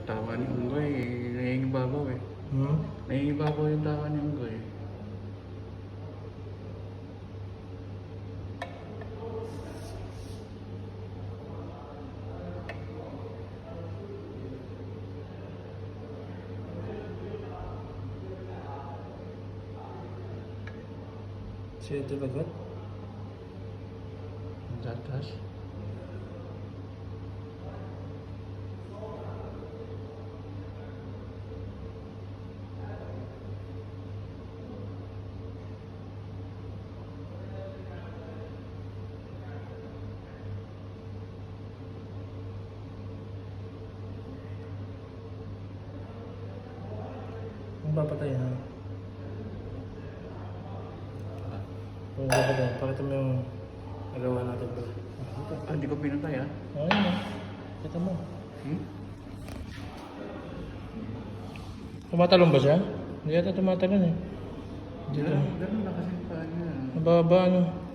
Tawa ni Unggoy, nangingibabaw eh. Nangingibabaw yung tawa ni Unggoy. Siya ito lagat? Ang tatas. Ang papatay na. Ang papatay. Pakita mo yung nagawa natin ba? Ah, hindi ko pinatay ah. Ayun na. Kita mo. Tumatalon ba siya? Hindi yata tumatalon eh. Ganun na kasi pa niya. Mababa ano.